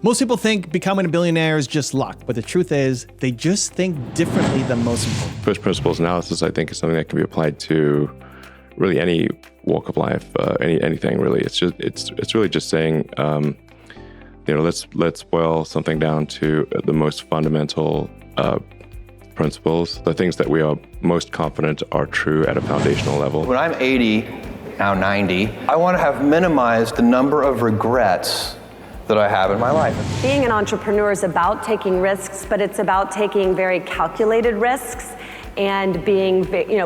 Most people think becoming a billionaire is just luck, but the truth is they just think differently than most people. First principles analysis, I think, is something that can be applied to really any walk of life, anything really. It's really just saying, let's boil something down to the most fundamental principles, the things that we are most confident are true at a foundational level. When I'm 80, now 90, I want to have minimized the number of regrets that I have in my life. Being an entrepreneur is about taking risks, but it's about taking very calculated risks and being,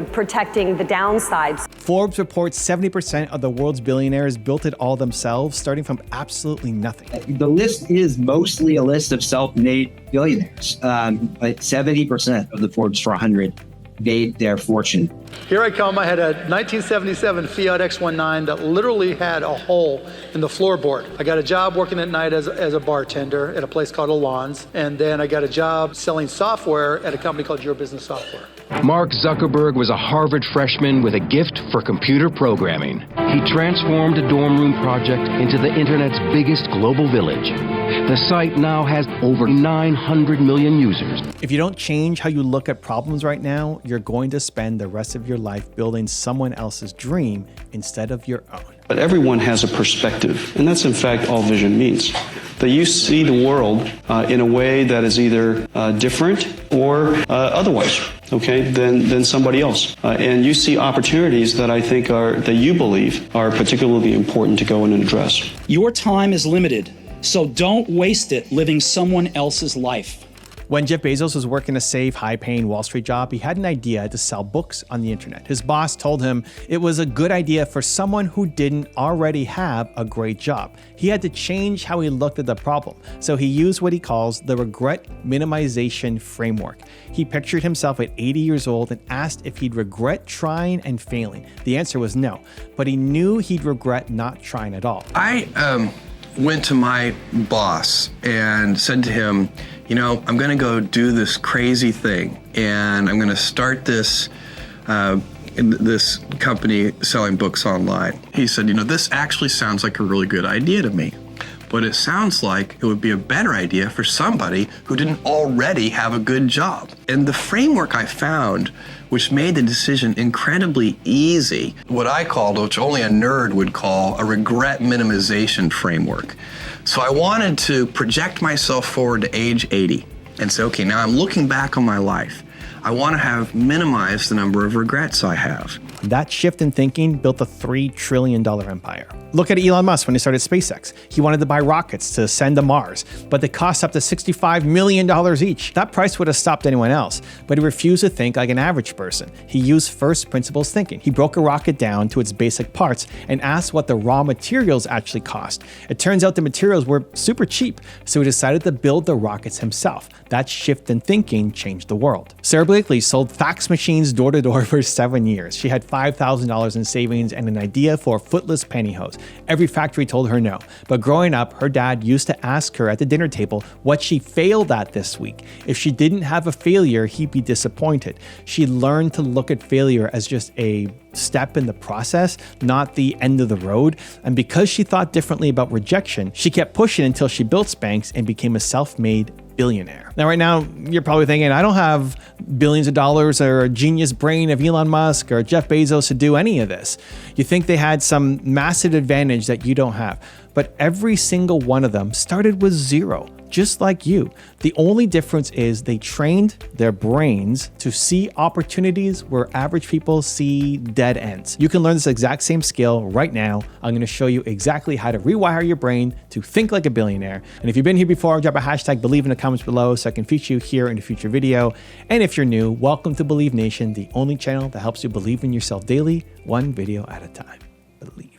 protecting the downsides. Forbes reports 70% of the world's billionaires built it all themselves, starting from absolutely nothing. The list is mostly a list of self-made billionaires, but 70% of the Forbes 400 made their fortune. Here I come. I had a 1977 Fiat X19 that literally had a hole in the floorboard. I got a job working at night as a bartender at a place called Elon's, and then I got a job selling software at a company called Your Business Software. Mark Zuckerberg was a Harvard freshman with a gift for computer programming. He transformed a dorm room project into the internet's biggest global village. The site now has over 900 million users. If you don't change how you look at problems right now, you're going to spend the rest of your life building someone else's dream instead of your own. But everyone has a perspective, and that's in fact all vision means. That you see the world in a way that is either different or otherwise, than somebody else. And you see opportunities that I think that you believe are particularly important to go in and address. Your time is limited, so don't waste it living someone else's life. When Jeff Bezos was working a safe, high-paying Wall Street job, he had an idea to sell books on the internet. His boss told him it was a good idea for someone who didn't already have a great job. He had to change how he looked at the problem, so he used what he calls the regret minimization framework. He pictured himself at 80 years old and asked if he'd regret trying and failing. The answer was no, but he knew he'd regret not trying at all. I went to my boss and said to him, I'm going to go do this crazy thing, and I'm going to start this company selling books online. He said, this actually sounds like a really good idea to me, but it sounds like it would be a better idea for somebody who didn't already have a good job. And the framework I found, which made the decision incredibly easy, what I called, which only a nerd would call, a regret minimization framework. So I wanted to project myself forward to age 80 and say, okay, now I'm looking back on my life. I want to have minimized the number of regrets I have. That shift in thinking built a $3 trillion empire. Look at Elon Musk when he started SpaceX. He wanted to buy rockets to send to Mars, but they cost up to $65 million each. That price would have stopped anyone else, but he refused to think like an average person. He used first principles thinking. He broke a rocket down to its basic parts and asked what the raw materials actually cost. It turns out the materials were super cheap, so he decided to build the rockets himself. That shift in thinking changed the world. Sarah Blakeley sold fax machines door to door for 7 years. She had $5,000 in savings and an idea for footless pantyhose. Every factory told her no, but growing up, her dad used to ask her at the dinner table what she failed at this week. If she didn't have a failure, he'd be disappointed. She learned to look at failure as just a step in the process, not the end of the road. And because she thought differently about rejection, she kept pushing until she built Spanx and became a self-made billionaire. Now, right now, you're probably thinking, I don't have billions of dollars or a genius brain of Elon Musk or Jeff Bezos to do any of this. You think they had some massive advantage that you don't have. But every single one of them started with zero, just like you. The only difference is they trained their brains to see opportunities where average people see dead ends. You can learn this exact same skill right now. I'm going to show you exactly how to rewire your brain to think like a billionaire. And if you've been here before, drop a hashtag Believe in the comments below so I can feature you here in a future video. And if you're new, welcome to Believe Nation, the only channel that helps you believe in yourself daily, one video at a time. Believe.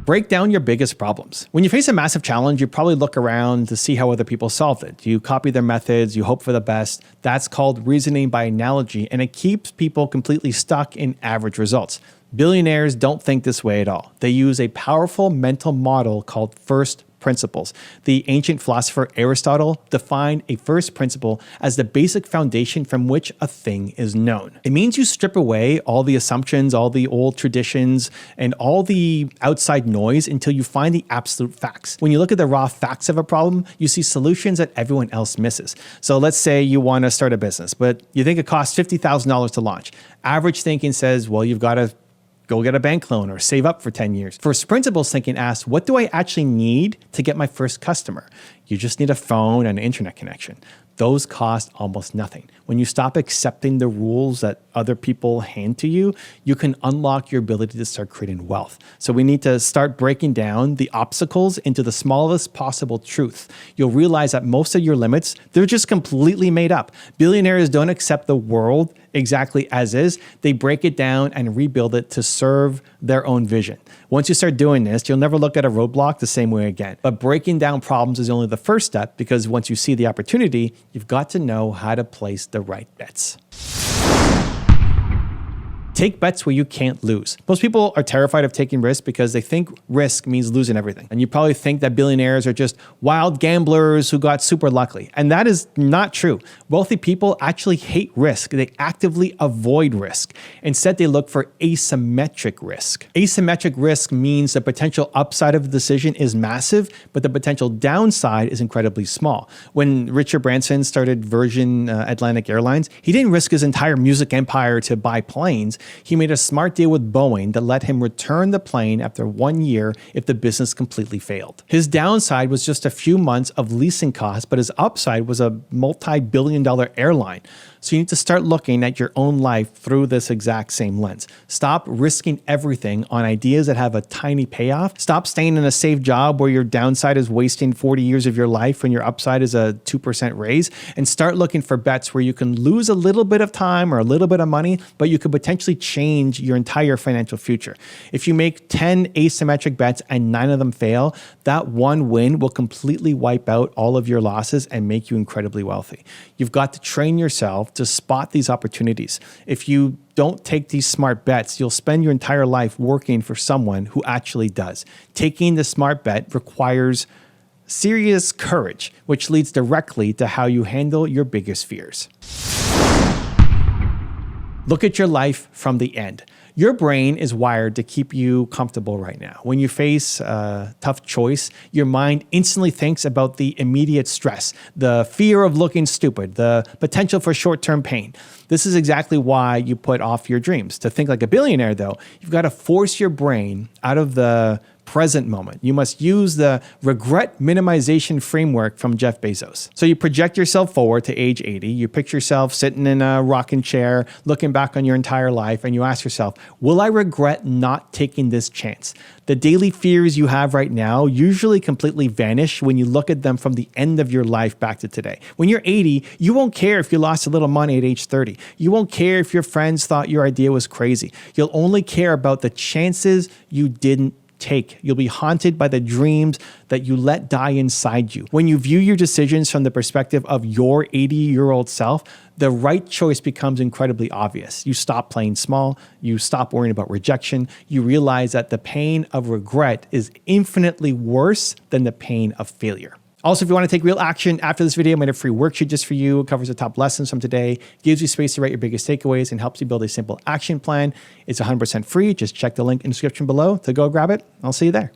Break down your biggest problems. When you face a massive challenge, you probably look around to see how other people solved it. You copy their methods, you hope for the best. That's called reasoning by analogy, and it keeps people completely stuck in average results. Billionaires don't think this way at all. They use a powerful mental model called first principles. The ancient philosopher Aristotle defined a first principle as the basic foundation from which a thing is known. It means you strip away all the assumptions, all the old traditions, and all the outside noise until you find the absolute facts. When you look at the raw facts of a problem, you see solutions that everyone else misses. So let's say you want to start a business, but you think it costs $50,000 to launch. Average thinking says, well, you've got to go get a bank loan or save up for 10 years. First principles thinking asks, what do I actually need to get my first customer? You just need a phone and an internet connection. Those cost almost nothing. When you stop accepting the rules that other people hand to you, you can unlock your ability to start creating wealth. So we need to start breaking down the obstacles into the smallest possible truth. You'll realize that most of your limits, they're just completely made up. Billionaires don't accept the world exactly as is. They break it down and rebuild it to serve their own vision. Once you start doing this, you'll never look at a roadblock the same way again. But breaking down problems is only the first step, because once you see the opportunity, you've got to know how to place the right bets. Take bets where you can't lose. Most people are terrified of taking risks because they think risk means losing everything. And you probably think that billionaires are just wild gamblers who got super lucky. And that is not true. Wealthy people actually hate risk. They actively avoid risk. Instead, they look for asymmetric risk. Asymmetric risk means the potential upside of the decision is massive, but the potential downside is incredibly small. When Richard Branson started Virgin Atlantic Airlines, he didn't risk his entire music empire to buy planes. He made a smart deal with Boeing that let him return the plane after 1 year if the business completely failed. His downside was just a few months of leasing costs, but his upside was a multi-billion-dollar airline. So you need to start looking at your own life through this exact same lens. Stop risking everything on ideas that have a tiny payoff. Stop staying in a safe job where your downside is wasting 40 years of your life when your upside is a 2% raise, and start looking for bets where you can lose a little bit of time or a little bit of money, but you could potentially change your entire financial future. If you make 10 asymmetric bets and 9 of them fail, that one win will completely wipe out all of your losses and make you incredibly wealthy. You've got to train yourself to spot these opportunities. If you don't take these smart bets, you'll spend your entire life working for someone who actually does. Taking the smart bet requires serious courage, which leads directly to how you handle your biggest fears. Look at your life from the end. Your brain is wired to keep you comfortable right now. When you face a tough choice, your mind instantly thinks about the immediate stress, the fear of looking stupid, the potential for short-term pain. This is exactly why you put off your dreams. To think like a billionaire, though, you've got to force your brain out of the present moment. You must use the regret minimization framework from Jeff Bezos. So you project yourself forward to age 80. You picture yourself sitting in a rocking chair, looking back on your entire life, and you ask yourself, will I regret not taking this chance? The daily fears you have right now usually completely vanish when you look at them from the end of your life back to today. When you're 80, you won't care if you lost a little money at age 30. You won't care if your friends thought your idea was crazy. You'll only care about the chances you didn't take. You'll be haunted by the dreams that you let die inside you. When you view your decisions from the perspective of your 80-year-old self, the right choice becomes incredibly obvious. You stop playing small. You stop worrying about rejection. You realize that the pain of regret is infinitely worse than the pain of failure. Also, if you want to take real action after this video, I made a free worksheet just for you. It covers the top lessons from today, gives you space to write your biggest takeaways, and helps you build a simple action plan. It's 100% free. Just check the link in the description below to go grab it. I'll see you there.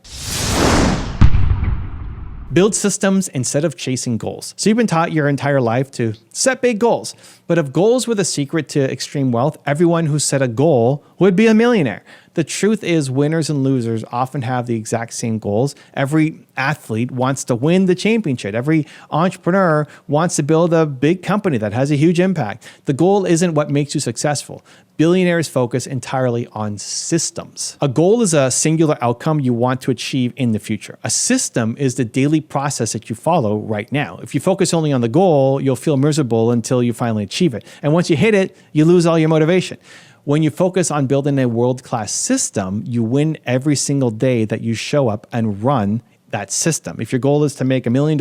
Build systems instead of chasing goals. So you've been taught your entire life to set big goals. But if goals were the secret to extreme wealth, everyone who set a goal would be a millionaire. The truth is, winners and losers often have the exact same goals. Every athlete wants to win the championship. Every entrepreneur wants to build a big company that has a huge impact. The goal isn't what makes you successful. Billionaires focus entirely on systems. A goal is a singular outcome you want to achieve in the future. A system is the daily process that you follow right now. If you focus only on the goal, you'll feel miserable until you finally achieve it. And once you hit it, you lose all your motivation. When you focus on building a world-class system, you win every single day that you show up and run that system. If your goal is to make $1 million,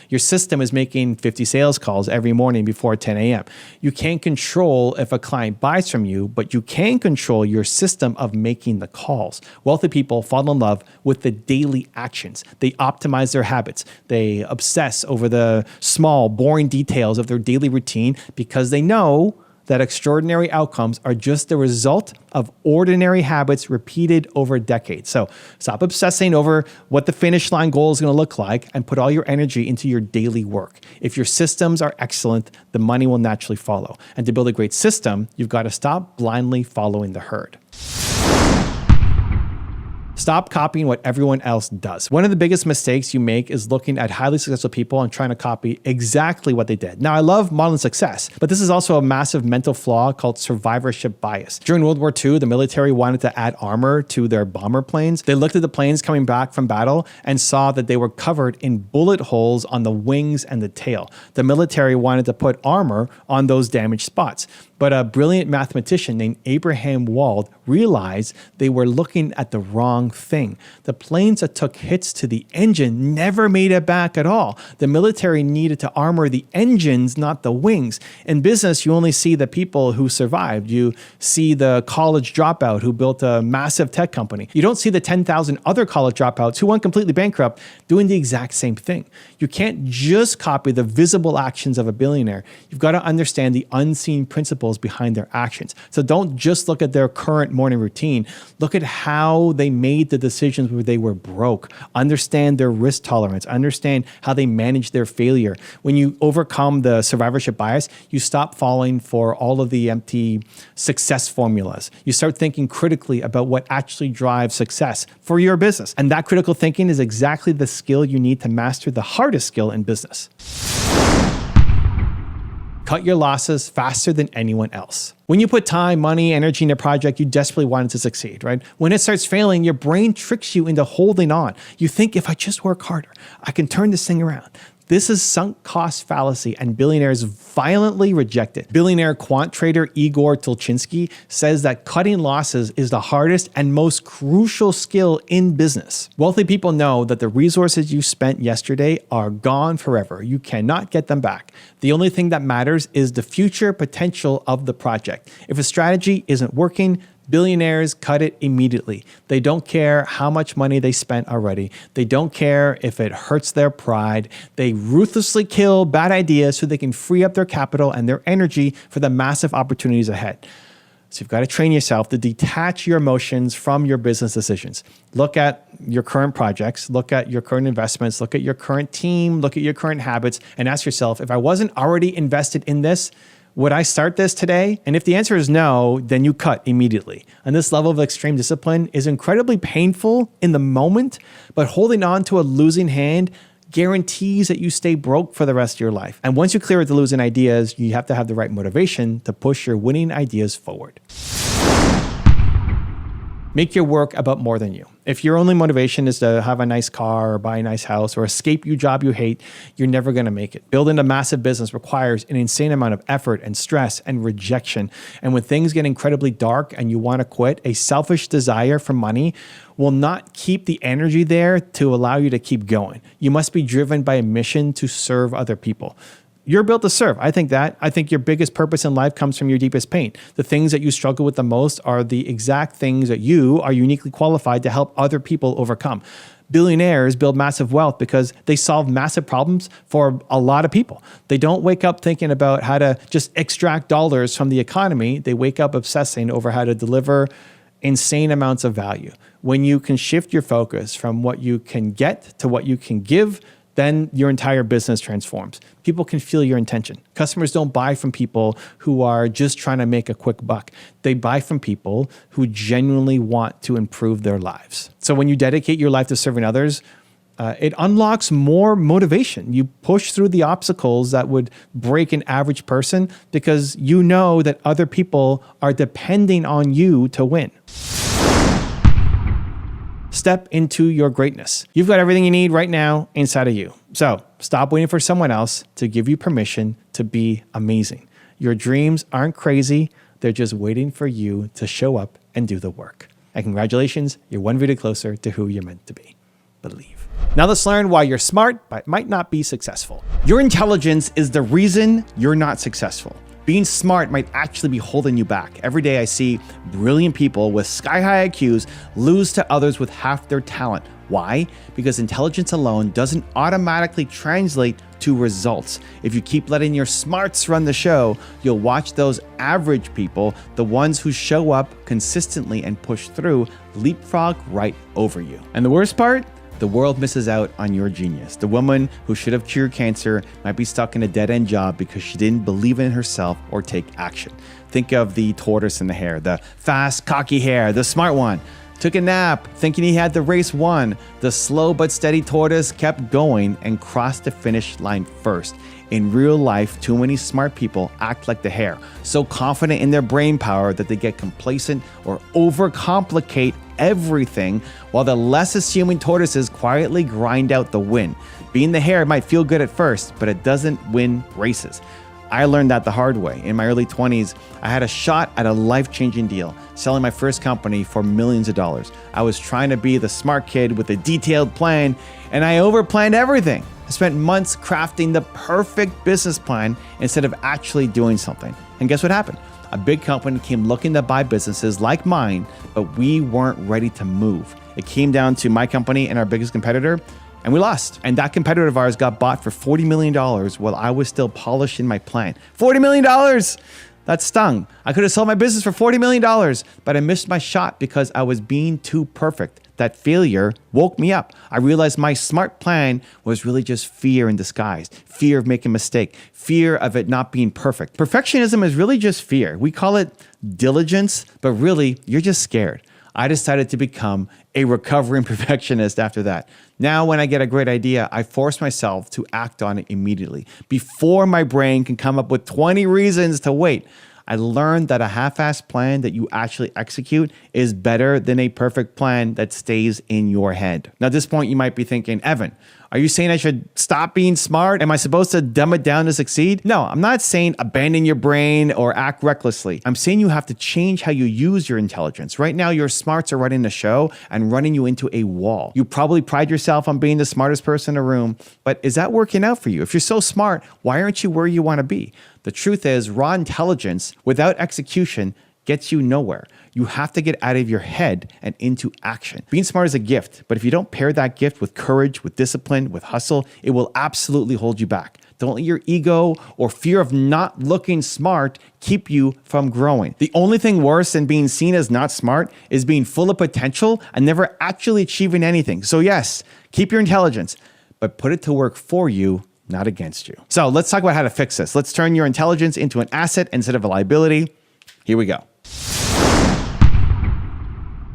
your system is making 50 sales calls every morning before 10 a.m. You can't control if a client buys from you, but you can control your system of making the calls. Wealthy people fall in love with the daily actions. They optimize their habits. They obsess over the small, boring details of their daily routine because they know that extraordinary outcomes are just the result of ordinary habits repeated over decades. So stop obsessing over what the finish line goal is going to look like and put all your energy into your daily work. If your systems are excellent, the money will naturally follow. And to build a great system, you've got to stop blindly following the herd. Stop copying what everyone else does. One of the biggest mistakes you make is looking at highly successful people and trying to copy exactly what they did. Now, I love modeling success, but this is also a massive mental flaw called survivorship bias. During World War II, the military wanted to add armor to their bomber planes. They looked at the planes coming back from battle and saw that they were covered in bullet holes on the wings and the tail. The military wanted to put armor on those damaged spots. But a brilliant mathematician named Abraham Wald realized they were looking at the wrong thing. The planes that took hits to the engine never made it back at all. The military needed to armor the engines, not the wings. In business, you only see the people who survived. You see the college dropout who built a massive tech company. You don't see the 10,000 other college dropouts who went completely bankrupt doing the exact same thing. You can't just copy the visible actions of a billionaire. You've got to understand the unseen principles behind their actions. So don't just look at their current morning routine. Look at how they made the decisions where they were broke. Understand their risk tolerance. Understand how they manage their failure. When you overcome the survivorship bias, you stop falling for all of the empty success formulas. You start thinking critically about what actually drives success for your business. And that critical thinking is exactly the skill you need to master the hardest skill in business. Cut your losses faster than anyone else. When you put time, money, energy in a project, you desperately want it to succeed, right? When it starts failing, your brain tricks you into holding on. You think, if I just work harder, I can turn this thing around. This is sunk cost fallacy, and billionaires violently reject it. Billionaire quant trader Igor Tulchinsky says that cutting losses is the hardest and most crucial skill in business. Wealthy people know that the resources you spent yesterday are gone forever. You cannot get them back. The only thing that matters is the future potential of the project. If a strategy isn't working, billionaires cut it immediately. They don't care how much money they spent already. They don't care if it hurts their pride. They ruthlessly kill bad ideas so they can free up their capital and their energy for the massive opportunities ahead. So you've got to train yourself to detach your emotions from your business decisions. Look at your current projects, look at your current investments, look at your current team, look at your current habits, and ask yourself, if I wasn't already invested in this, would I start this today? And if the answer is no, then you cut immediately. And this level of extreme discipline is incredibly painful in the moment, but holding on to a losing hand guarantees that you stay broke for the rest of your life. And once you clear the losing ideas, you have to have the right motivation to push your winning ideas forward. Make your work about more than you. If your only motivation is to have a nice car or buy a nice house or escape your job you hate, you're never going to make it. Building a massive business requires an insane amount of effort and stress and rejection. And when things get incredibly dark and you want to quit, a selfish desire for money will not keep the energy there to allow you to keep going. You must be driven by a mission to serve other people. You're built to serve. I think your biggest purpose in life comes from your deepest pain. The things that you struggle with the most are the exact things that you are uniquely qualified to help other people overcome. Billionaires build massive wealth because they solve massive problems for a lot of people. They don't wake up thinking about how to just extract dollars from the economy. They wake up obsessing over how to deliver insane amounts of value. When you can shift your focus from what you can get to what you can give, then your entire business transforms. People can feel your intention. Customers don't buy from people who are just trying to make a quick buck. They buy from people who genuinely want to improve their lives. So when you dedicate your life to serving others, it unlocks more motivation. You push through the obstacles that would break an average person because you know that other people are depending on you to win. Step into your greatness. You've got everything you need right now inside of you. So stop waiting for someone else to give you permission to be amazing. Your dreams aren't crazy. They're just waiting for you to show up and do the work. And congratulations, you're one video closer to who you're meant to be. Believe. Now let's learn why you're smart but might not be successful. Your intelligence is the reason you're not successful. Being smart might actually be holding you back. Every day I see brilliant people with sky-high IQs lose to others with half their talent. Why? Because intelligence alone doesn't automatically translate to results. If you keep letting your smarts run the show, you'll watch those average people, the ones who show up consistently and push through, leapfrog right over you. And the worst part? The world misses out on your genius. The woman who should have cured cancer might be stuck in a dead-end job because she didn't believe in herself or take action. Think of the tortoise in the hare, the fast, cocky hare, the smart one. Took a nap, thinking he had the race won. The slow but steady tortoise kept going and crossed the finish line first. In real life, too many smart people act like the hare, so confident in their brain power that they get complacent or overcomplicate everything, while the less assuming tortoises quietly grind out the win. Being the hare might feel good at first, but it doesn't win races. I learned that the hard way. In my early 20s, I had a shot at a life-changing deal, selling my first company for millions of dollars. I was trying to be the smart kid with a detailed plan, and I overplanned everything. I spent months crafting the perfect business plan instead of actually doing something. And guess what happened? A big company came looking to buy businesses like mine, but we weren't ready to move. It came down to my company and our biggest competitor, and we lost. And that competitor of ours got bought for $40 million while I was still polishing my plan. $40 million! That stung. I could have sold my business for $40 million, but I missed my shot because I was being too perfect. That failure woke me up. I realized my smart plan was really just fear in disguise. Fear of making a mistake. Fear of it not being perfect. Perfectionism is really just fear. We call it diligence, but really, you're just scared. I decided to become a recovering perfectionist after that. Now, when I get a great idea, I force myself to act on it immediately before my brain can come up with 20 reasons to wait. I learned that a half-assed plan that you actually execute is better than a perfect plan that stays in your head. Now, at this point, you might be thinking, Evan, are you saying I should stop being smart? Am I supposed to dumb it down to succeed? No, I'm not saying abandon your brain or act recklessly. I'm saying you have to change how you use your intelligence. Right now, your smarts are running the show and running you into a wall. You probably pride yourself on being the smartest person in the room, but is that working out for you? If you're so smart, why aren't you where you want to be? The truth is, raw intelligence without execution gets you nowhere. You have to get out of your head and into action. Being smart is a gift, but if you don't pair that gift with courage, with discipline, with hustle, it will absolutely hold you back. Don't let your ego or fear of not looking smart keep you from growing. The only thing worse than being seen as not smart is being full of potential and never actually achieving anything. So yes, keep your intelligence, but put it to work for you, not against you. So let's talk about how to fix this. Let's turn your intelligence into an asset instead of a liability. Here we go.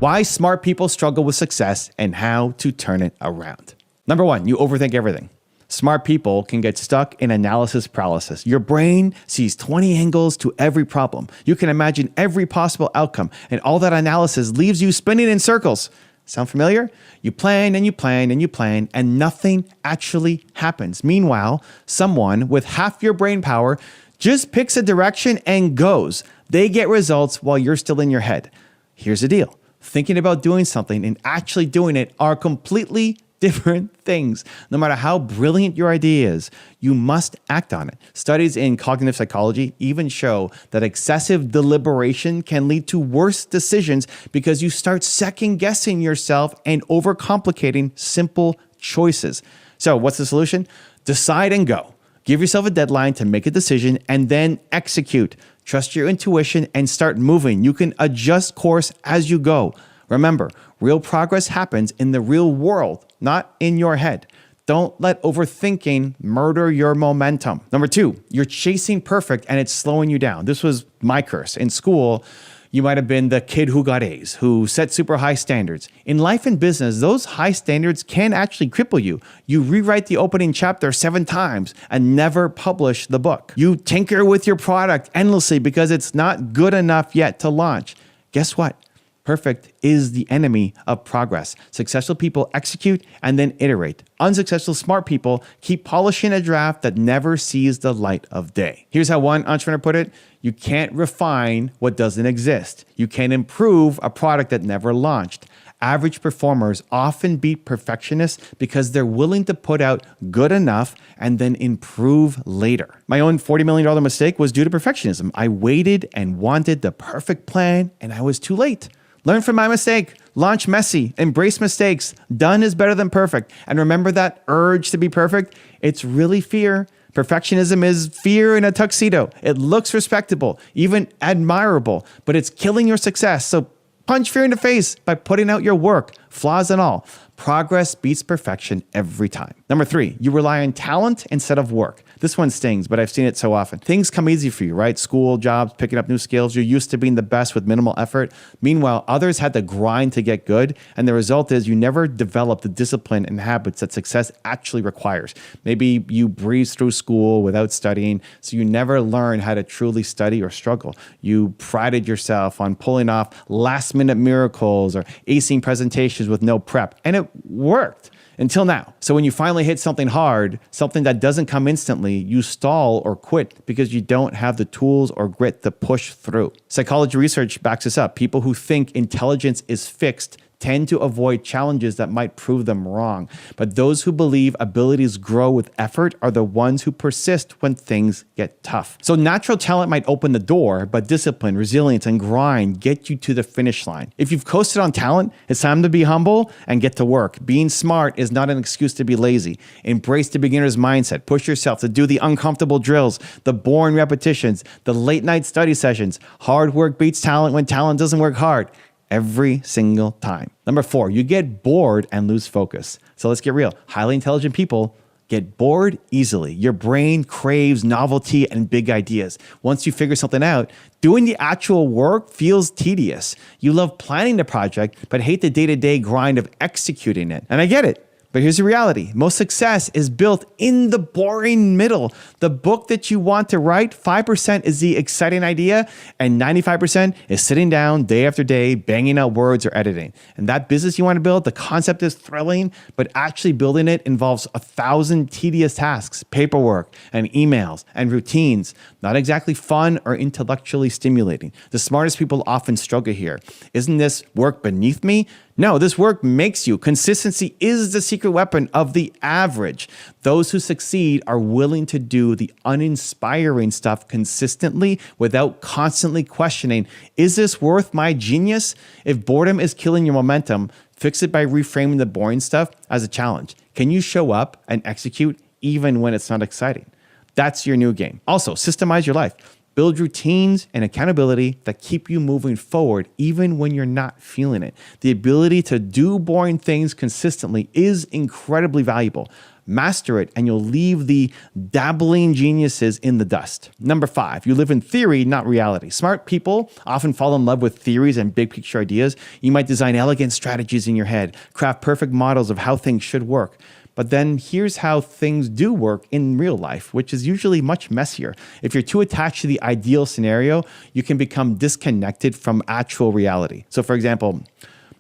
Why smart people struggle with success and how to turn it around. Number one, you overthink everything. Smart people can get stuck in analysis paralysis. Your brain sees 20 angles to every problem. You can imagine every possible outcome, and all that analysis leaves you spinning in circles. Sound familiar? You plan and you plan and you plan, and nothing actually happens. Meanwhile, someone with half your brain power just picks a direction and goes. They get results while you're still in your head. Here's the deal. Thinking about doing something and actually doing it are completely different things. No matter how brilliant your idea is, you must act on it. Studies in cognitive psychology even show that excessive deliberation can lead to worse decisions because you start second guessing yourself and overcomplicating simple choices. So what's the solution? Decide and go. Give yourself a deadline to make a decision and then execute. Trust your intuition and start moving. You can adjust course as you go. Remember, real progress happens in the real world, not in your head. Don't let overthinking murder your momentum. Number two, you're chasing perfect and it's slowing you down. This was my curse. In school, you might have been the kid who got A's, who set super high standards. In life and business, those high standards can actually cripple you. You rewrite the opening chapter 7 times and never publish the book. You tinker with your product endlessly because it's not good enough yet to launch. Guess what? Perfect is the enemy of progress. Successful people execute and then iterate. Unsuccessful smart people keep polishing a draft that never sees the light of day. Here's how one entrepreneur put it. You can't refine what doesn't exist. You can't improve a product that never launched. Average performers often beat perfectionists because they're willing to put out good enough and then improve later. My own $40 million mistake was due to perfectionism. I waited and wanted the perfect plan, and I was too late. Learn from my mistake. Launch messy. Embrace mistakes. Done is better than perfect. And remember that urge to be perfect? It's really fear. Perfectionism is fear in a tuxedo. It looks respectable, even admirable, but it's killing your success. So punch fear in the face by putting out your work, flaws and all. Progress beats perfection every time. Number 3, you rely on talent instead of work. This one stings, but I've seen it so often. Things come easy for you, right? School, jobs, picking up new skills. You're used to being the best with minimal effort. Meanwhile, others had to grind to get good. And the result is you never develop the discipline and habits that success actually requires. Maybe you breeze through school without studying, so you never learn how to truly study or struggle. You prided yourself on pulling off last-minute miracles or acing presentations with no prep. And it worked. Until now. So when you finally hit something hard, something that doesn't come instantly, you stall or quit because you don't have the tools or grit to push through. Psychology research backs this up. People who think intelligence is fixed tend to avoid challenges that might prove them wrong. But those who believe abilities grow with effort are the ones who persist when things get tough. So natural talent might open the door, but discipline, resilience, and grind get you to the finish line. If you've coasted on talent, it's time to be humble and get to work. Being smart is not an excuse to be lazy. Embrace the beginner's mindset. Push yourself to do the uncomfortable drills, the boring repetitions, the late night study sessions. Hard work beats talent when talent doesn't work hard. Every single time. Number 4, you get bored and lose focus. So let's get real. Highly intelligent people get bored easily. Your brain craves novelty and big ideas. Once you figure something out, doing the actual work feels tedious. You love planning the project, but hate the day-to-day grind of executing it. And I get it. But here's the reality. Most success is built in the boring middle. The book that you want to write, 5% is the exciting idea, and 95% is sitting down day after day, banging out words or editing. And that business you want to build, the concept is thrilling, but actually building it involves 1,000 tedious tasks, paperwork and emails and routines, not exactly fun or intellectually stimulating. The smartest people often struggle here. Isn't this work beneath me? No, this work makes you. Consistency is the secret weapon of the average. Those who succeed are willing to do the uninspiring stuff consistently without constantly questioning, is this worth my genius? If boredom is killing your momentum, fix it by reframing the boring stuff as a challenge. Can you show up and execute even when it's not exciting? That's your new game. Also, systemize your life. Build routines and accountability that keep you moving forward even when you're not feeling it. The ability to do boring things consistently is incredibly valuable. Master it and you'll leave the dabbling geniuses in the dust. Number 5, you live in theory, not reality. Smart people often fall in love with theories and big picture ideas. You might design elegant strategies in your head, craft perfect models of how things should work. But then here's how things do work in real life, which is usually much messier. If you're too attached to the ideal scenario, you can become disconnected from actual reality. So for example,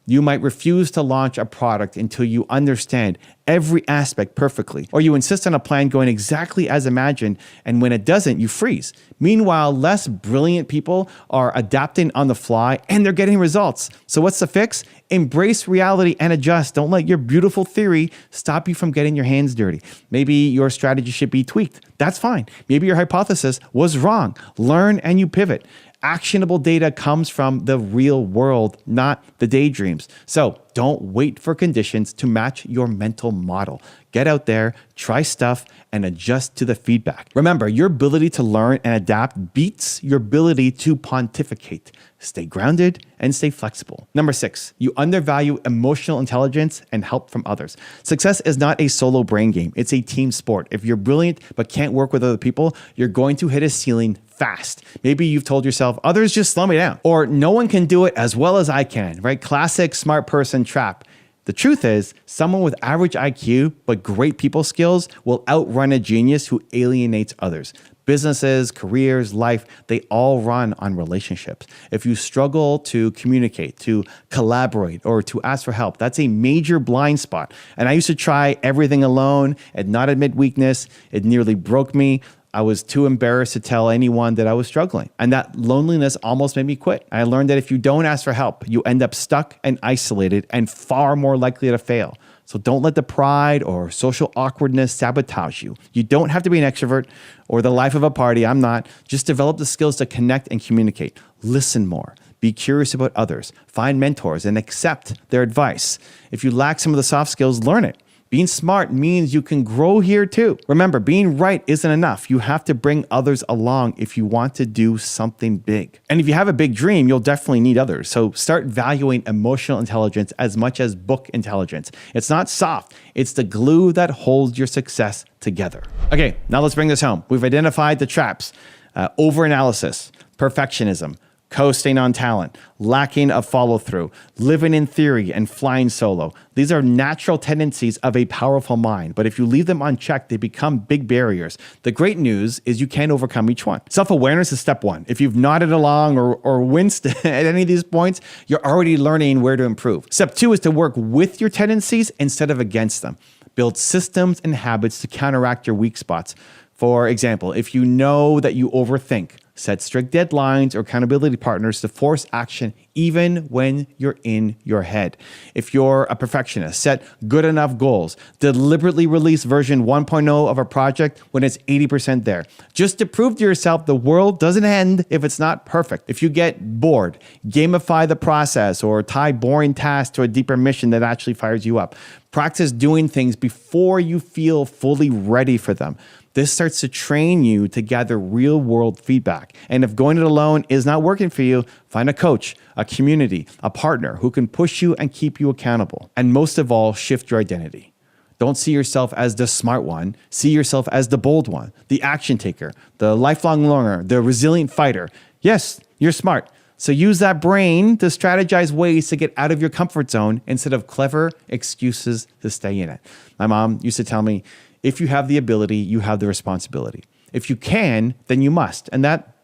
you might refuse to launch a product until you understand every aspect perfectly, or you insist on a plan going exactly as imagined, and when it doesn't, you freeze. Meanwhile, less brilliant people are adapting on the fly and they're getting results. So what's the fix? Embrace reality and adjust. Don't let your beautiful theory stop you from getting your hands dirty. Maybe your strategy should be tweaked. That's fine. Maybe your hypothesis was wrong. Learn and you pivot. Actionable data comes from the real world, not the daydreams. So don't wait for conditions to match your mental model. Get out there, try stuff, and adjust to the feedback. Remember, your ability to learn and adapt beats your ability to pontificate. Stay grounded and stay flexible. Number 6, you undervalue emotional intelligence and help from others. Success is not a solo brain game. It's a team sport. If you're brilliant but can't work with other people, you're going to hit a ceiling fast. Maybe you've told yourself, others just slow me down, or no one can do it as well as I can, right? Classic smart person trap. The truth is, someone with average IQ but great people skills will outrun a genius who alienates others. Businesses, careers, life, they all run on relationships. If you struggle to communicate, to collaborate, or to ask for help, that's a major blind spot. And I used to try everything alone and not admit weakness. It nearly broke me. I was too embarrassed to tell anyone that I was struggling. And that loneliness almost made me quit. I learned that if you don't ask for help, you end up stuck and isolated and far more likely to fail. So don't let the pride or social awkwardness sabotage you. You don't have to be an extrovert or the life of a party. I'm not. Just develop the skills to connect and communicate. Listen more. Be curious about others. Find mentors and accept their advice. If you lack some of the soft skills, learn it. Being smart means you can grow here too. Remember, being right isn't enough. You have to bring others along if you want to do something big. And if you have a big dream, you'll definitely need others. So start valuing emotional intelligence as much as book intelligence. It's not soft. It's the glue that holds your success together. Okay, now let's bring this home. We've identified the traps: overanalysis, perfectionism, coasting on talent, lacking of follow-through, living in theory, and flying solo. These are natural tendencies of a powerful mind, but if you leave them unchecked, they become big barriers. The great news is you can overcome each one. Self-awareness is step one. If you've nodded along or winced at any of these points, you're already learning where to improve. Step two is to work with your tendencies instead of against them. Build systems and habits to counteract your weak spots. For example, if you know that you overthink, set strict deadlines or accountability partners to force action even when you're in your head. If you're a perfectionist, set good enough goals. Deliberately release version 1.0 of a project when it's 80% there. Just to prove to yourself the world doesn't end if it's not perfect. If you get bored, gamify the process or tie boring tasks to a deeper mission that actually fires you up. Practice doing things before you feel fully ready for them. This starts to train you to gather real world feedback. And if going it alone is not working for you, find a coach, a community, a partner who can push you and keep you accountable. And most of all, shift your identity. Don't see yourself as the smart one. See yourself as the bold one, the action taker, the lifelong learner, the resilient fighter. Yes, you're smart. So use that brain to strategize ways to get out of your comfort zone instead of clever excuses to stay in it. My mom used to tell me, if you have the ability, you have the responsibility. If you can, then you must. And that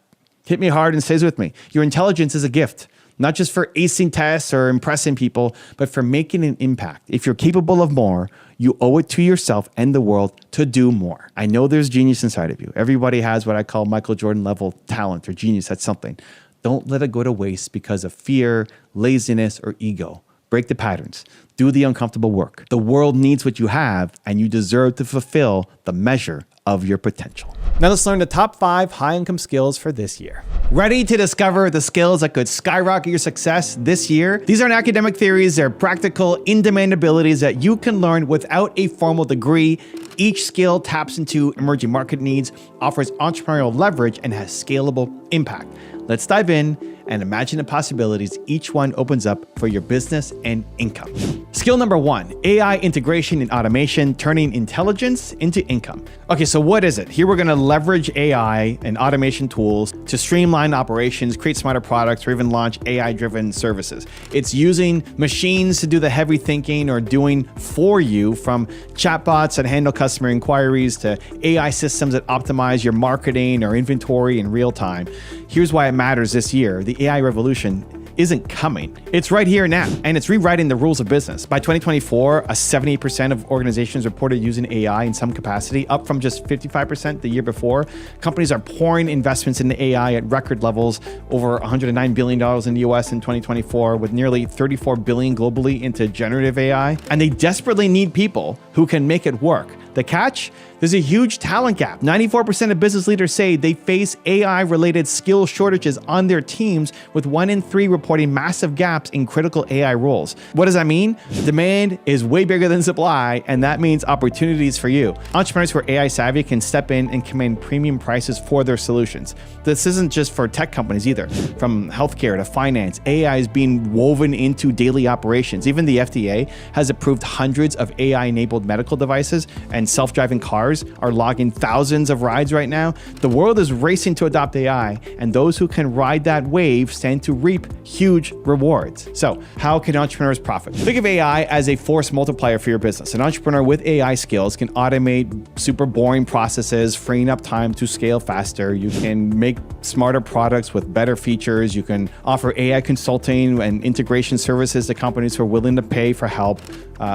hit me hard and stays with me. Your intelligence is a gift, not just for acing tests or impressing people, but for making an impact. If you're capable of more, you owe it to yourself and the world to do more. I know there's genius inside of you. Everybody has what I call Michael Jordan level talent or genius at something. Don't let it go to waste because of fear, laziness, or ego. Break the patterns. Do the uncomfortable work. The world needs what you have, and you deserve to fulfill the measure of your potential. Now let's learn the top 5 high-income skills for this year. Ready to discover the skills that could skyrocket your success this year? These aren't academic theories. They're practical, in-demand abilities that you can learn without a formal degree. Each skill taps into emerging market needs, offers entrepreneurial leverage, and has scalable impact. Let's dive in and imagine the possibilities each one opens up for your business and income. Skill number 1, AI integration and automation, turning intelligence into income. Okay, so what is it? Here we're gonna leverage AI and automation tools to streamline operations, create smarter products, or even launch AI-driven services. It's using machines to do the heavy thinking or doing for you, from chatbots that handle customer inquiries to AI systems that optimize your marketing or inventory in real time. Here's why it matters this year. The AI revolution isn't coming. It's right here now, and it's rewriting the rules of business. By 2024, 78% of organizations reported using AI in some capacity, up from just 55% the year before. Companies are pouring investments into AI at record levels, over $109 billion in the US in 2024, with nearly $34 billion globally into generative AI. And they desperately need people who can make it work. The catch? There's a huge talent gap. 94% of business leaders say they face AI-related skill shortages on their teams, with 1 in 3 reporting massive gaps in critical AI roles. What does that mean? Demand is way bigger than supply, and that means opportunities for you. Entrepreneurs who are AI savvy can step in and command premium prices for their solutions. This isn't just for tech companies either. From healthcare to finance, AI is being woven into daily operations. Even the FDA has approved hundreds of AI-enabled medical devices, and self-driving cars are logging thousands of rides right now. The world is racing to adopt AI, and those who can ride that wave stand to reap huge rewards. So, how can entrepreneurs profit? Think of AI as a force multiplier for your business. An entrepreneur with AI skills can automate super boring processes, freeing up time to scale faster. You can make smarter products with better features. You can offer AI consulting and integration services to companies who are willing to pay for help.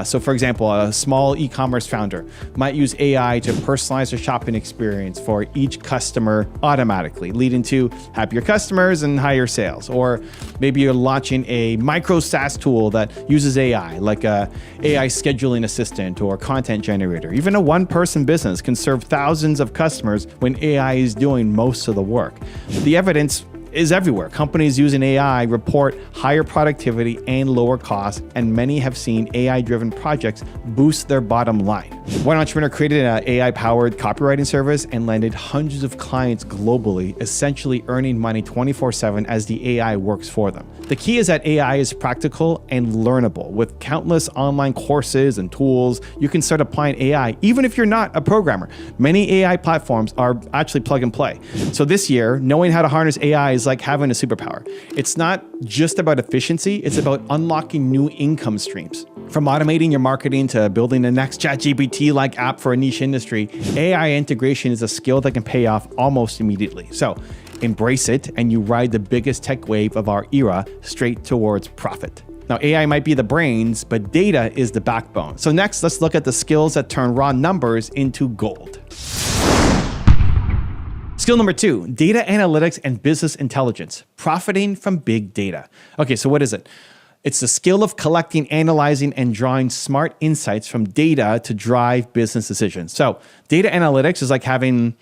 So for example, a small e-commerce founder might use AI to personalize their shopping experience for each customer automatically, leading to happier customers and higher sales. Or maybe you're launching a micro SaaS tool that uses AI, like a AI scheduling assistant or content generator. Even a one-person business can serve thousands of customers when AI is doing most of the work. The evidence is everywhere. Companies using AI report higher productivity and lower costs, and many have seen AI-driven projects boost their bottom line. One entrepreneur created an AI-powered copywriting service and landed hundreds of clients globally, essentially earning money 24/7 as the AI works for them. The key is that AI is practical and learnable. With countless online courses and tools, you can start applying AI even if you're not a programmer. Many AI platforms are actually plug and play. So this year, knowing how to harness AI is like having a superpower. It's not just about efficiency, it's about unlocking new income streams. From automating your marketing to building the next ChatGPT-like app for a niche industry, AI integration is a skill that can pay off almost immediately. So embrace it and you ride the biggest tech wave of our era straight towards profit. Now, AI might be the brains, but data is the backbone. So next, let's look at the skills that turn raw numbers into gold. Skill number 2, data analytics and business intelligence, profiting from big data. Okay, so what is it? It's the skill of collecting, analyzing, and drawing smart insights from data to drive business decisions. So data analytics is like having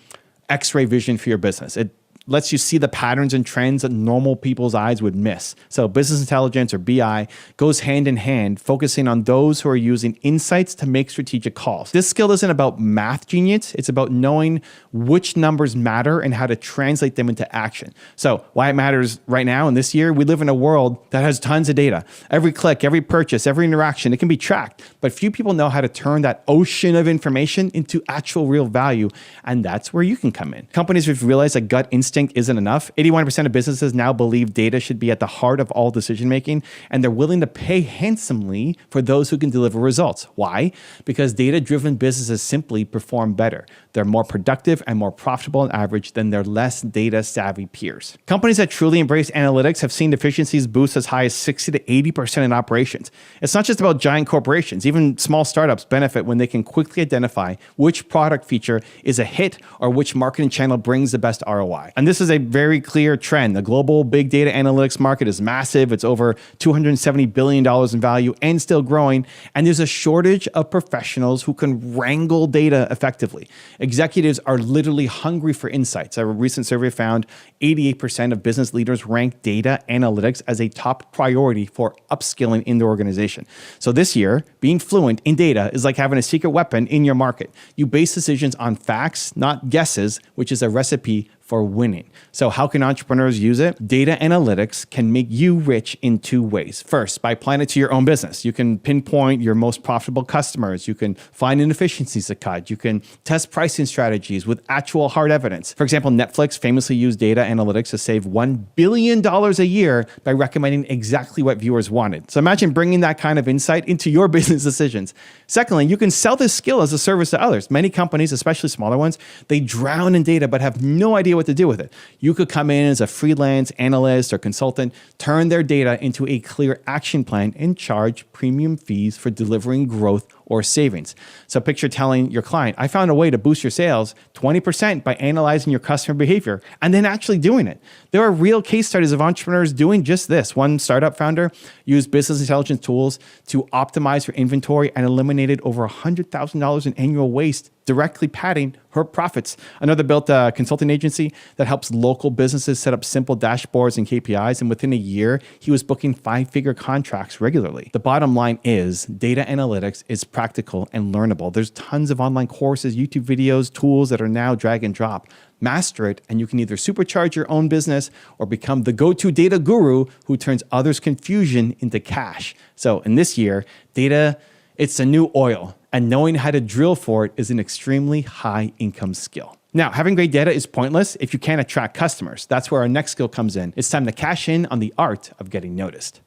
X-ray vision for your business. It lets you see the patterns and trends that normal people's eyes would miss. So business intelligence, or BI, goes hand in hand, focusing on those who are using insights to make strategic calls. This skill isn't about math genius, it's about knowing which numbers matter and how to translate them into action. So why it matters right now in this year, we live in a world that has tons of data. Every click, every purchase, every interaction, it can be tracked, but few people know how to turn that ocean of information into actual real value, and that's where you can come in. Companies have realized that gut instinct isn't enough. 81% of businesses now believe data should be at the heart of all decision making, and they're willing to pay handsomely for those who can deliver results. Why? Because data-driven businesses simply perform better. They're more productive and more profitable on average than their less data-savvy peers. Companies that truly embrace analytics have seen efficiencies boost as high as 60 to 80% in operations. It's not just about giant corporations. Even small startups benefit when they can quickly identify which product feature is a hit or which marketing channel brings the best ROI. And this is a very clear trend. The global big data analytics market is massive. It's over $270 billion in value and still growing. And there's a shortage of professionals who can wrangle data effectively. Executives are literally hungry for insights. A recent survey found 88% of business leaders rank data analytics as a top priority for upskilling in their organization. So this year, being fluent in data is like having a secret weapon in your market. You base decisions on facts, not guesses, which is a recipe for winning. So how can entrepreneurs use it? Data analytics can make you rich in two ways. First, by applying it to your own business. You can pinpoint your most profitable customers. You can find inefficiencies to cut. You can test pricing strategies with actual hard evidence. For example, Netflix famously used data analytics to save $1 billion a year by recommending exactly what viewers wanted. So imagine bringing that kind of insight into your business decisions. Secondly, you can sell this skill as a service to others. Many companies, especially smaller ones, they drown in data but have no idea what to do with it. You could come in as a freelance analyst or consultant, turn their data into a clear action plan, and charge premium fees for delivering growth or savings. So picture telling your client, I found a way to boost your sales 20% by analyzing your customer behavior, and then actually doing it. There are real case studies of entrepreneurs doing just this. One startup founder used business intelligence tools to optimize her inventory and eliminated over $100,000 in annual waste, directly padding her profits. Another built a consulting agency that helps local businesses set up simple dashboards and KPIs, and within a year, he was booking 5-figure contracts regularly. The bottom line is data analytics is practical and learnable. There's tons of online courses, YouTube videos, tools that are now drag and drop. Master it, and you can either supercharge your own business or become the go-to data guru who turns others' confusion into cash. So in this year, data, it's the new oil, and knowing how to drill for it is an extremely high income skill. Now, having great data is pointless if you can't attract customers. That's where our next skill comes in. It's time to cash in on the art of getting noticed.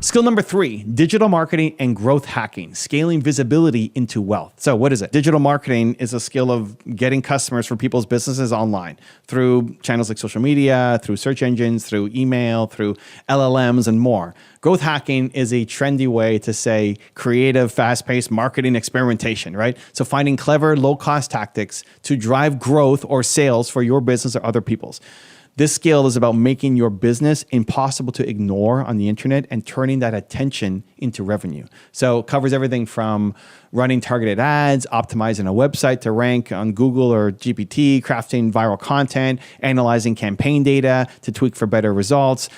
Skill number 3, digital marketing and growth hacking, scaling visibility into wealth. So what is it? Digital marketing is a skill of getting customers for people's businesses online through channels like social media, through search engines, through email, through LLMs and more. Growth hacking is a trendy way to say creative, fast-paced marketing experimentation, right? So finding clever, low-cost tactics to drive growth or sales for your business or other people's. This skill is about making your business impossible to ignore on the internet and turning that attention into revenue. So it covers everything from running targeted ads, optimizing a website to rank on Google or GPT, crafting viral content, analyzing campaign data to tweak for better results,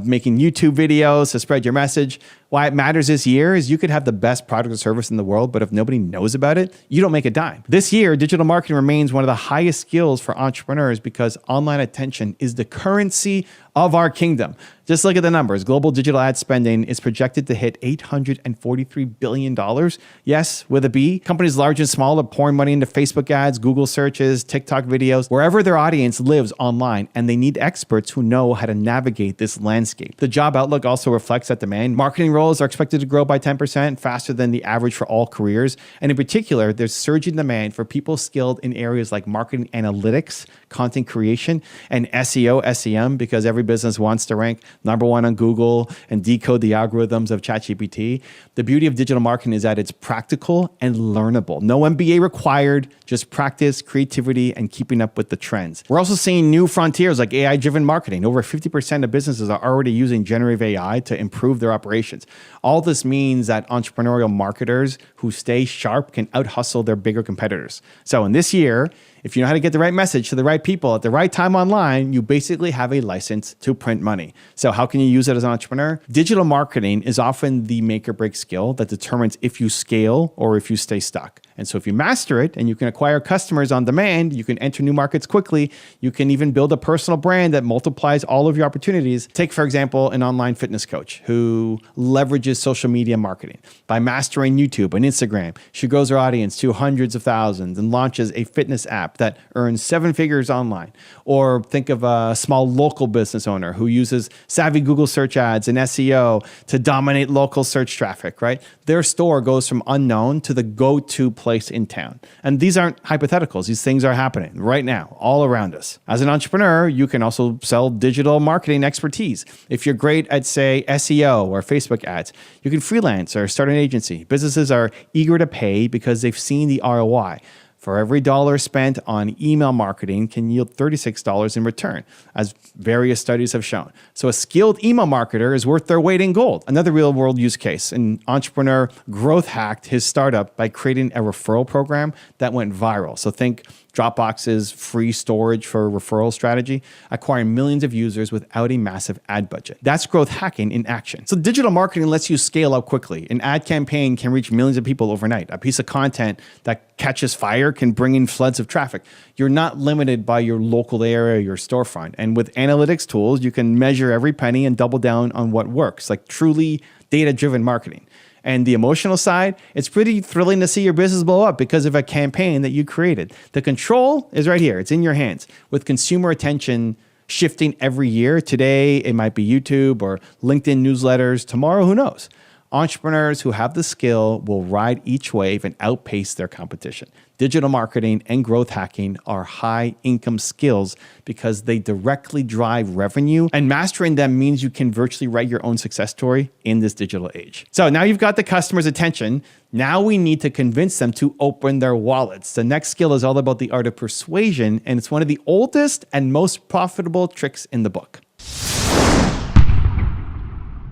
making YouTube videos to spread your message. Why it matters this year is you could have the best product or service in the world, but if nobody knows about it, you don't make a dime. This year, digital marketing remains one of the highest skills for entrepreneurs because online attention is the currency of our kingdom. Just look at the numbers. Global digital ad spending is projected to hit $843 billion. Yes, with a B. Companies large and small are pouring money into Facebook ads, Google searches, TikTok videos, wherever their audience lives online, and they need experts who know how to navigate this landscape. The job outlook also reflects that demand. Marketing roles are expected to grow by 10%, faster than the average for all careers. And in particular, there's surging demand for people skilled in areas like marketing analytics, content creation, and SEO, SEM, because every business wants to rank #1 on Google and decode the algorithms of ChatGPT. The beauty of digital marketing is that it's practical and learnable. No MBA required, just practice, creativity, and keeping up with the trends. We're also seeing new frontiers like AI-driven marketing. Over 50% of businesses are already using generative AI to improve their operations. All this means that entrepreneurial marketers who stay sharp can out-hustle their bigger competitors. So in this year, if you know how to get the right message to the right people at the right time online, you basically have a license to print money. So how can you use it as an entrepreneur? Digital marketing is often the make or break skill that determines if you scale or if you stay stuck. And so if you master it and you can acquire customers on demand, you can enter new markets quickly. You can even build a personal brand that multiplies all of your opportunities. Take, for example, an online fitness coach who leverages social media marketing. By mastering YouTube and Instagram, she grows her audience to hundreds of thousands and launches a fitness app that earns 7 figures online. Or think of a small local business owner who uses savvy Google search ads and SEO to dominate local search traffic, right? Their store goes from unknown to the go-to place in town. And these aren't hypotheticals. These things are happening right now, all around us. As an entrepreneur, you can also sell digital marketing expertise. If you're great at, say, SEO or Facebook ads, you can freelance or start an agency. Businesses are eager to pay because they've seen the ROI. For every dollar spent on email marketing can yield $36 in return, as various studies have shown. So a skilled email marketer is worth their weight in gold. Another real-world use case, an entrepreneur growth hacked his startup by creating a referral program that went viral. So think Dropbox's free storage for referral strategy, acquiring millions of users without a massive ad budget. That's growth hacking in action. So digital marketing lets you scale up quickly. An ad campaign can reach millions of people overnight. A piece of content that catches fire can bring in floods of traffic. You're not limited by your local area, your storefront. And with analytics tools, you can measure every penny and double down on what works, like truly data-driven marketing. And the emotional side, it's pretty thrilling to see your business blow up because of a campaign that you created. The control is right here. It's in your hands. With consumer attention shifting every year, today it might be YouTube or LinkedIn newsletters. Tomorrow, who knows? Entrepreneurs who have the skill will ride each wave and outpace their competition. Digital marketing and growth hacking are high income skills because they directly drive revenue, and mastering them means you can virtually write your own success story in this digital age. So now you've got the customer's attention. Now we need to convince them to open their wallets. The next skill is all about the art of persuasion, and it's one of the oldest and most profitable tricks in the book.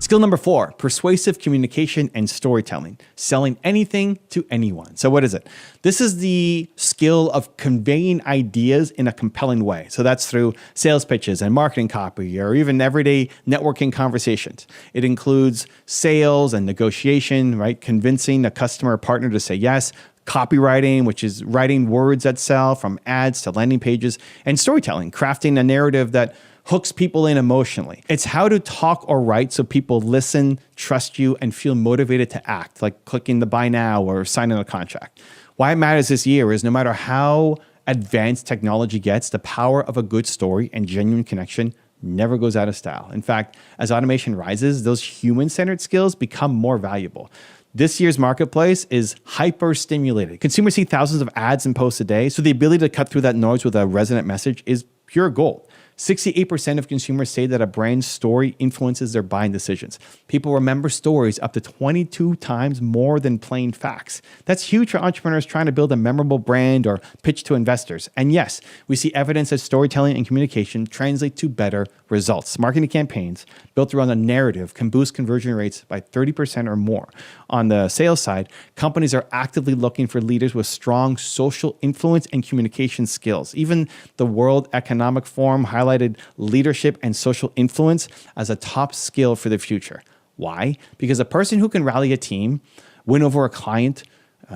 Skill number 4, persuasive communication and storytelling, selling anything to anyone. So what is it? This is the skill of conveying ideas in a compelling way. So that's through sales pitches and marketing copy or even everyday networking conversations. It includes sales and negotiation, right? Convincing a customer or partner to say yes, copywriting, which is writing words that sell from ads to landing pages, and storytelling, crafting a narrative that hooks people in emotionally. It's how to talk or write so people listen, trust you, and feel motivated to act, like clicking the buy now or signing a contract. Why it matters this year is no matter how advanced technology gets, the power of a good story and genuine connection never goes out of style. In fact, as automation rises, those human-centered skills become more valuable. This year's marketplace is hyper-stimulated. Consumers see thousands of ads and posts a day, so the ability to cut through that noise with a resonant message is pure gold. 68% of consumers say that a brand's story influences their buying decisions. People remember stories up to 22 times more than plain facts. That's huge for entrepreneurs trying to build a memorable brand or pitch to investors. And yes, we see evidence that storytelling and communication translate to better results. Marketing campaigns built around a narrative can boost conversion rates by 30% or more. On the sales side, companies are actively looking for leaders with strong social influence and communication skills. Even the World Economic Forum highlighted leadership and social influence as a top skill for the future. Why? Because a person who can rally a team, win over a client,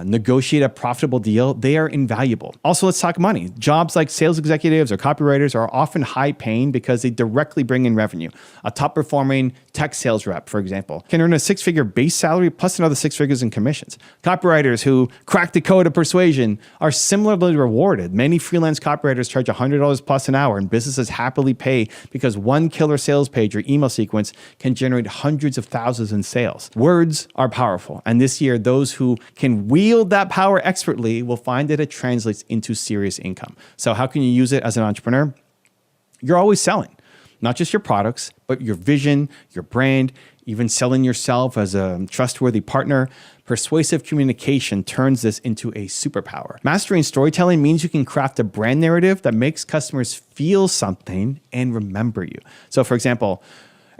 negotiate a profitable deal, they are invaluable. Also, let's talk money. Jobs like sales executives or copywriters are often high paying because they directly bring in revenue. A top performing tech sales rep, for example, can earn a six-figure base salary plus another six figures in commissions. Copywriters who crack the code of persuasion are similarly rewarded. Many freelance copywriters charge $100 plus an hour, and businesses happily pay because one killer sales page or email sequence can generate hundreds of thousands in sales. Words are powerful, and this year, those who can wield that power expertly will find that it translates into serious income. So how can you use it as an entrepreneur? You're always selling, not just your products, but your vision, your brand, even selling yourself as a trustworthy partner. Persuasive communication turns this into a superpower. Mastering storytelling means you can craft a brand narrative that makes customers feel something and remember you. So for example,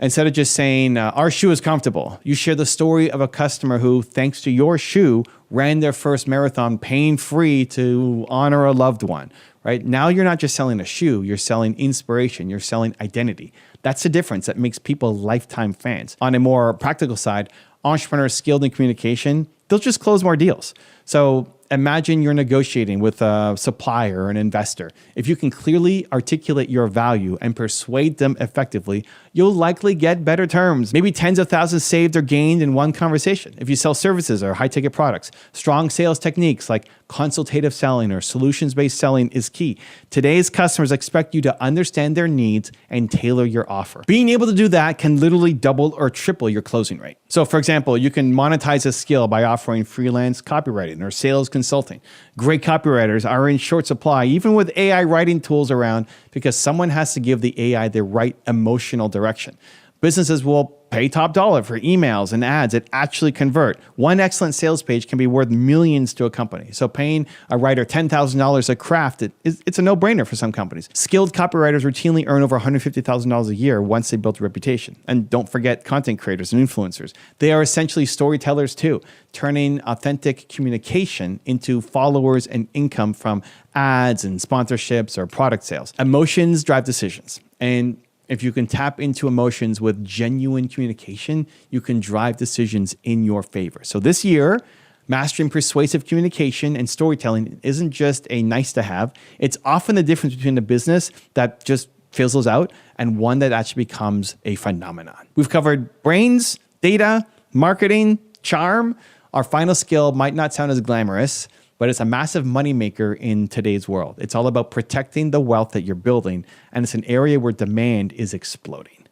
instead of just saying, our shoe is comfortable, you share the story of a customer who, thanks to your shoe, ran their first marathon pain-free to honor a loved one, right? Now you're not just selling a shoe, you're selling inspiration, you're selling identity. That's the difference that makes people lifetime fans. On a more practical side, entrepreneurs skilled in communication, they'll just close more deals. So imagine you're negotiating with a supplier or an investor. If you can clearly articulate your value and persuade them effectively, you'll likely get better terms. Maybe tens of thousands saved or gained in one conversation. If you sell services or high-ticket products, strong sales techniques like consultative selling or solutions-based selling is key. Today's customers expect you to understand their needs and tailor your offer. Being able to do that can literally double or triple your closing rate. So for example, you can monetize a skill by offering freelance copywriting or sales consulting. Great copywriters are in short supply, even with AI writing tools around, because someone has to give the AI the right emotional direction. Businesses will pay top dollar for emails and ads that actually convert. One excellent sales page can be worth millions to a company. So paying a writer $10,000 a craft, it's a no-brainer for some companies. Skilled copywriters routinely earn over $150,000 a year once they build a reputation. And don't forget content creators and influencers. They are essentially storytellers too, turning authentic communication into followers and income from ads and sponsorships or product sales. Emotions drive decisions. And if you can tap into emotions with genuine communication, you can drive decisions in your favor. So this year, mastering persuasive communication and storytelling isn't just a nice to have. It's often the difference between a business that just fizzles out and one that actually becomes a phenomenon. We've covered brains, data, marketing, charm. Our final skill might not sound as glamorous, but it's a massive moneymaker in today's world. It's all about protecting the wealth that you're building, and it's an area where demand is exploding.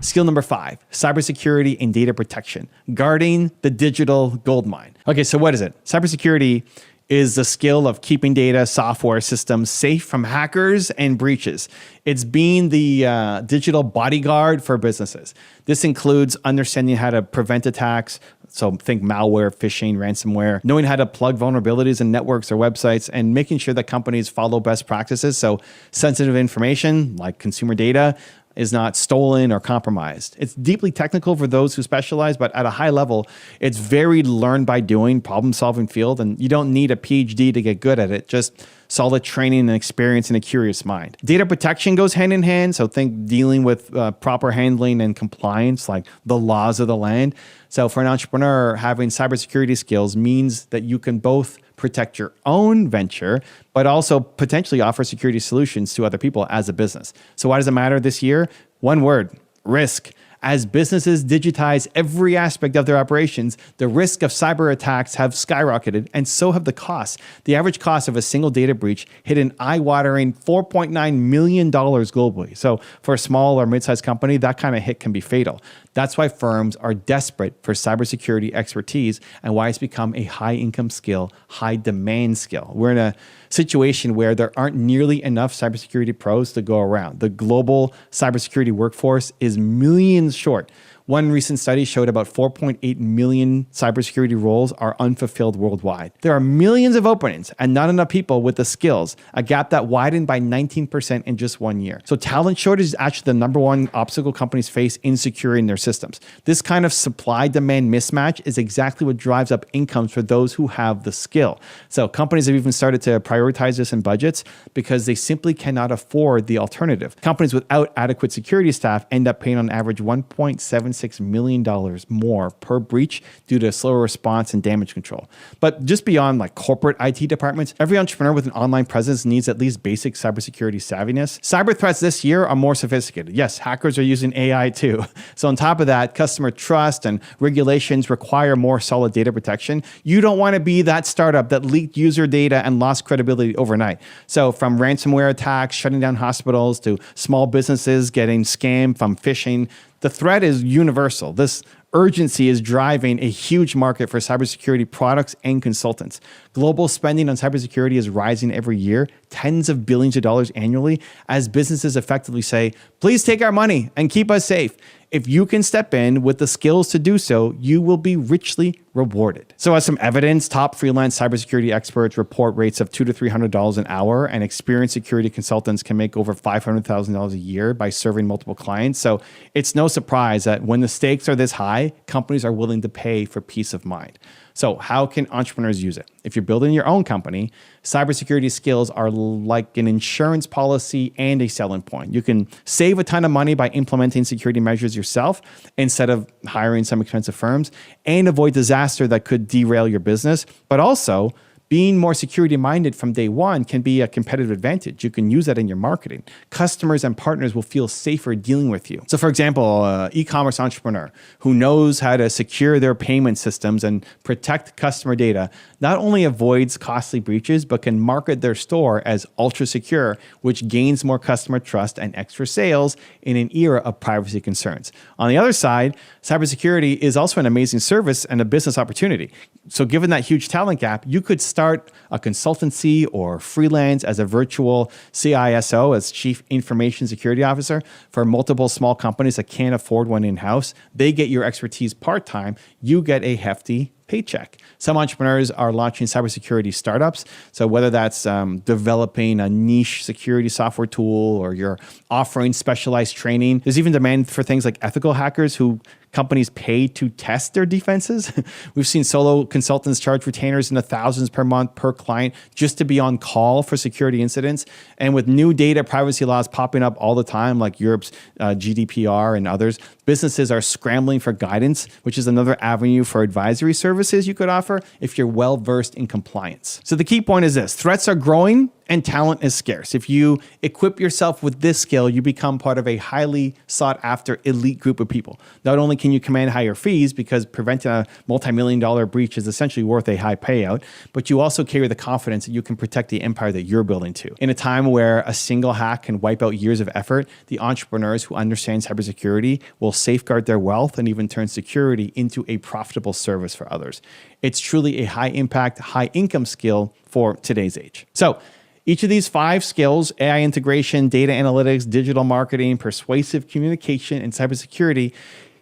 Skill number 5, cybersecurity and data protection, guarding the digital goldmine. Okay, so what is it? Cybersecurity is the skill of keeping data, software systems safe from hackers and breaches. It's being the digital bodyguard for businesses. This includes understanding how to prevent attacks, so think malware, phishing, ransomware, knowing how to plug vulnerabilities in networks or websites, and making sure that companies follow best practices so sensitive information like consumer data is not stolen or compromised. It's deeply technical for those who specialize, but at a high level, it's very learn by doing, problem-solving field, and you don't need a PhD to get good at it, just solid training and experience and a curious mind. Data protection goes hand in hand, so think dealing with proper handling and compliance, like the laws of the land. So for an entrepreneur, having cybersecurity skills means that you can both protect your own venture, but also potentially offer security solutions to other people as a business. So why does it matter this year? One word: risk. As businesses digitize every aspect of their operations, the risk of cyber attacks have skyrocketed, and so have the costs. The average cost of a single data breach hit an eye-watering $4.9 million globally. So for a small or mid-sized company, that kind of hit can be fatal. That's why firms are desperate for cybersecurity expertise and why it's become a high-income skill, high-demand skill. We're in a situation where there aren't nearly enough cybersecurity pros to go around. The global cybersecurity workforce is millions short. One recent study showed about 4.8 million cybersecurity roles are unfulfilled worldwide. There are millions of openings and not enough people with the skills, a gap that widened by 19% in just 1 year. So talent shortage is actually the number one obstacle companies face in securing their systems. This kind of supply-demand mismatch is exactly what drives up incomes for those who have the skill. So companies have even started to prioritize this in budgets because they simply cannot afford the alternative. Companies without adequate security staff end up paying on average $1.76 million more per breach due to slower response and damage control. But just beyond like corporate IT departments, every entrepreneur with an online presence needs at least basic cybersecurity savviness. Cyber threats this year are more sophisticated. Yes, hackers are using AI too. So on top of that, customer trust and regulations require more solid data protection. You don't want to be that startup that leaked user data and lost credibility overnight. So from ransomware attacks, shutting down hospitals, to small businesses getting scammed from phishing, the threat is universal. This urgency is driving a huge market for cybersecurity products and consultants. Global spending on cybersecurity is rising every year, tens of billions of dollars annually, as businesses effectively say, please take our money and keep us safe. If you can step in with the skills to do so, you will be richly rewarded. So as some evidence, top freelance cybersecurity experts report rates of $200 to $300 an hour, and experienced security consultants can make over $500,000 a year by serving multiple clients. So it's no surprise that when the stakes are this high, companies are willing to pay for peace of mind. So how can entrepreneurs use it? If you're building your own company, cybersecurity skills are like an insurance policy and a selling point. You can save a ton of money by implementing security measures yourself instead of hiring some expensive firms, and avoid disaster that could derail your business. But also, being more security-minded from day one can be a competitive advantage. You can use that in your marketing. Customers and partners will feel safer dealing with you. So for example, an e-commerce entrepreneur who knows how to secure their payment systems and protect customer data not only avoids costly breaches, but can market their store as ultra secure, which gains more customer trust and extra sales in an era of privacy concerns. On the other side, cybersecurity is also an amazing service and a business opportunity. So given that huge talent gap, you could start a consultancy or freelance as a virtual CISO, as Chief Information Security Officer, for multiple small companies that can't afford one in-house. They get your expertise part-time. You get a hefty paycheck. Some entrepreneurs are launching cybersecurity startups. So whether that's developing a niche security software tool, or you're offering specialized training, there's even demand for things like ethical hackers who companies pay to test their defenses. We've seen solo consultants charge retainers in the thousands per month per client just to be on call for security incidents. And with new data privacy laws popping up all the time, like Europe's GDPR and others, businesses are scrambling for guidance, which is another avenue for advisory services you could offer if you're well-versed in compliance. So the key point is this: threats are growing and talent is scarce. If you equip yourself with this skill, you become part of a highly sought-after elite group of people. Not only can you command higher fees because preventing a multi-million-dollar breach is essentially worth a high payout, but you also carry the confidence that you can protect the empire that you're building too. In a time where a single hack can wipe out years of effort, the entrepreneurs who understand cybersecurity will safeguard their wealth and even turn security into a profitable service for others. It's truly a high-impact, high-income skill for today's age. So, each of these 5 skills, AI integration, data analytics, digital marketing, persuasive communication, and cybersecurity,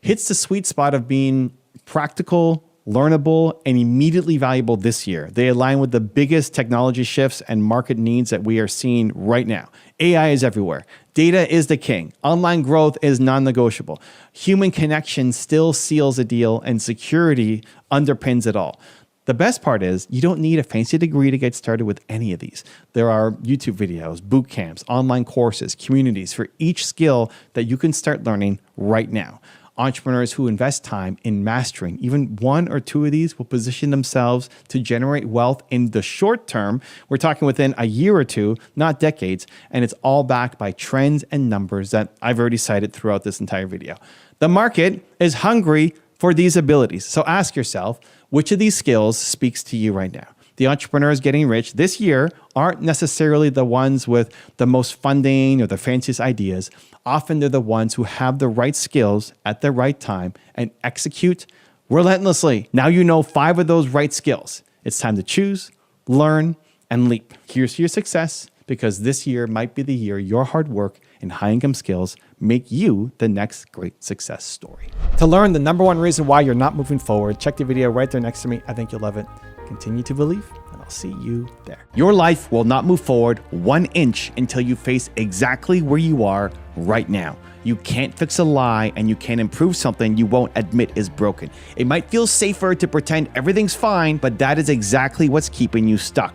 hits the sweet spot of being practical, learnable, and immediately valuable this year. They align with the biggest technology shifts and market needs that we are seeing right now. AI is everywhere. Data is the king. Online growth is non-negotiable. Human connection still seals a deal, and security underpins it all. The best part is you don't need a fancy degree to get started with any of these. There are YouTube videos, boot camps, online courses, communities for each skill that you can start learning right now. Entrepreneurs who invest time in mastering even one or two of these will position themselves to generate wealth in the short term. We're talking within a year or two, not decades, and it's all backed by trends and numbers that I've already cited throughout this entire video. The market is hungry for these abilities. So ask yourself, which of these skills speaks to you right now? The entrepreneurs getting rich this year aren't necessarily the ones with the most funding or the fanciest ideas. Often they're the ones who have the right skills at the right time and execute relentlessly. Now you know 5 of those right skills. It's time to choose, learn, and leap. Here's to your success, because this year might be the year your hard work and high income skills make you the next great success story. To learn the number one reason why you're not moving forward, check the video right there next to me. I think you'll love it. Continue to believe, and I'll see you there. Your life will not move forward 1 inch until you face exactly where you are right now. You can't fix a lie, and you can't improve something you won't admit is broken. It might feel safer to pretend everything's fine, but that is exactly what's keeping you stuck.